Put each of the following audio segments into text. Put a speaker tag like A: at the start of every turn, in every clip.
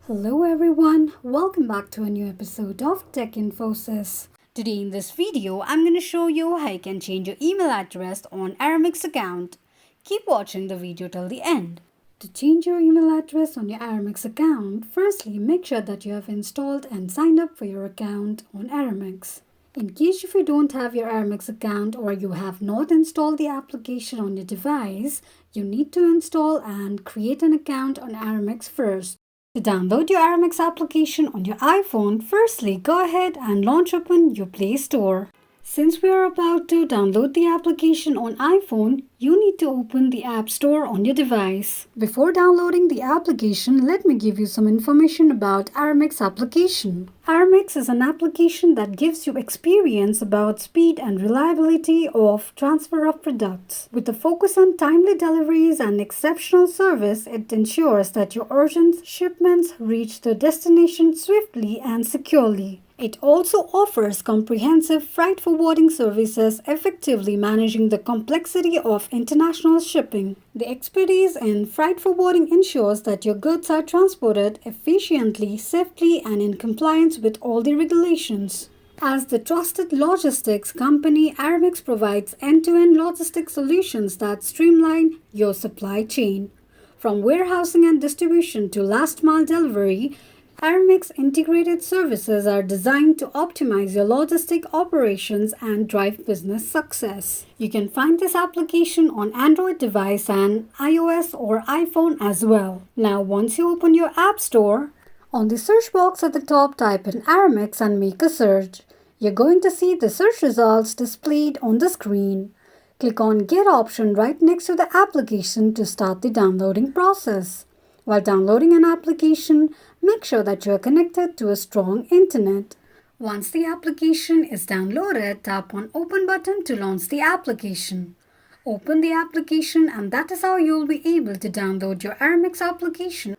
A: Hello everyone, welcome back to a new episode of Tech Infosys. Today in this video, I'm going to show you how you can change your email address on Aramex account. Keep watching the video till the end. To change your email address on your Aramex account, firstly make sure that you have installed and signed up for your account on Aramex. In case if you don't have your Aramex account or you have not installed the application on your device, you need to install and create an account on Aramex first. To download your Aramex application on your iPhone, firstly go ahead and launch open your Play Store. Since we are about to download the application on iPhone, you need to open the App Store on your device. Before downloading the application, let me give you some information about Aramex application. Aramex is an application that gives you experience about speed and reliability of transfer of products. With a focus on timely deliveries and exceptional service, it ensures that your urgent shipments reach their destination swiftly and securely. It also offers comprehensive freight forwarding services, effectively managing the complexity of international shipping. The expertise in freight forwarding ensures that your goods are transported efficiently, safely, and in compliance with all the regulations. As the trusted logistics company, Aramex provides end-to-end logistics solutions that streamline your supply chain. From warehousing and distribution to last-mile delivery, Aramex integrated services are designed to optimize your logistic operations and drive business success. You can find this application on Android device and iOS or iPhone as well. Now, once you open your App Store, on the search box at the top, type in Aramex and make a search. You're going to see the search results displayed on the screen. Click on Get option right next to the application to start the downloading process. While downloading an application, make sure that you are connected to a strong internet. Once the application is downloaded, tap on Open button to launch the application. Open the application and that is how you'll be able to download your Aramex application.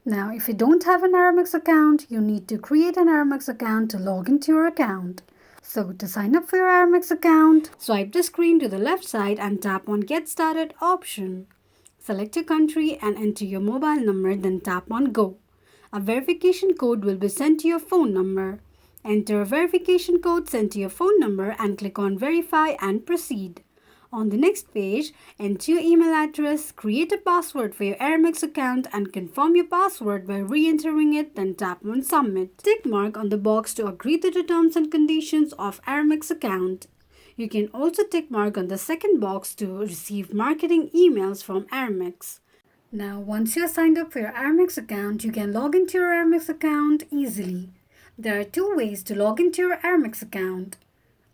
A: Now, if you don't have an Aramex account, you need to create an Aramex account to log into your account. So, to sign up for your Aramex account, swipe the screen to the left side and tap on Get Started option. Select your country and enter your mobile number, then tap on Go. A verification code will be sent to your phone number. Enter a verification code sent to your phone number and click on Verify and Proceed. On the next page, enter your email address, create a password for your Aramex account and confirm your password by re-entering it, then tap on Submit. Tick mark on the box to agree to the terms and conditions of Aramex account. You can also tick mark on the second box to receive marketing emails from Aramex. Now, once you're signed up for your Aramex account, you can log into your Aramex account easily. There are two ways to log into your Aramex account.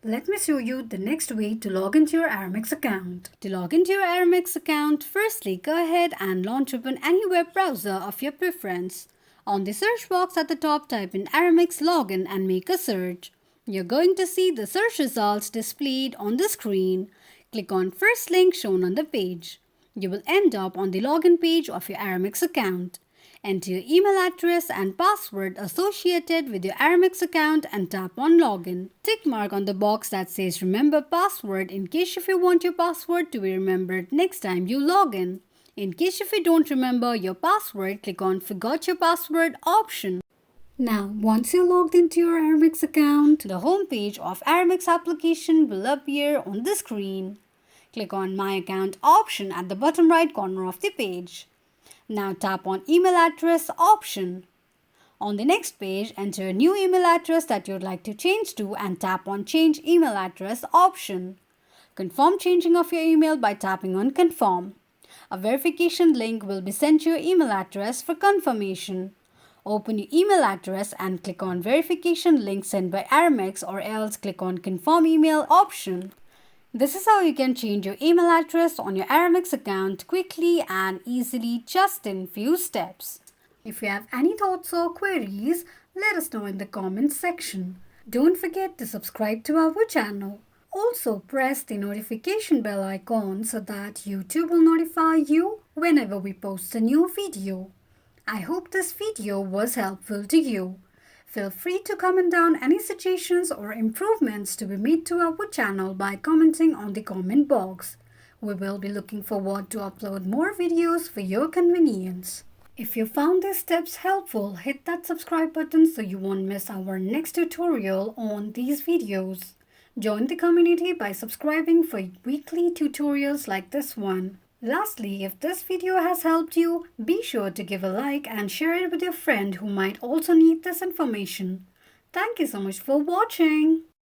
A: Let me show you the next way to log into your Aramex account. To log into your Aramex account, firstly go ahead and launch open any web browser of your preference. On the search box at the top, type in Aramex login and make a search. You're going to see the search results displayed on the screen. Click on first link shown on the page. You will end up on the login page of your Aramex account. Enter your email address and password associated with your Aramex account and tap on Login. Tick mark on the box that says Remember Password in case if you want your password to be remembered next time you log in. In case if you don't remember your password, click on Forgot Your Password option. Now, once you're logged into your Aramex account, the home page of Aramex application will appear on the screen. Click on My Account option at the bottom right corner of the page. Now tap on Email Address option. On the next page, enter a new email address that you'd like to change to and tap on Change Email Address option. Confirm changing of your email by tapping on Confirm. A verification link will be sent to your email address for confirmation. Open your email address and click on Verification link sent by Aramex or else click on Confirm Email option. This is how you can change your email address on your Aramex account quickly and easily just in few steps. If you have any thoughts or queries, let us know in the comments section. Don't forget to subscribe to our channel. Also press the notification bell icon so that YouTube will notify you whenever we post a new video. I hope this video was helpful to you. Feel free to comment down any suggestions or improvements to be made to our channel by commenting on the comment box. We will be looking forward to upload more videos for your convenience. If you found these tips helpful, hit that subscribe button so you won't miss our next tutorial on these videos. Join the community by subscribing for weekly tutorials like this one. Lastly, if this video has helped you, be sure to give a like and share it with your friend who might also need this information. Thank you so much for watching.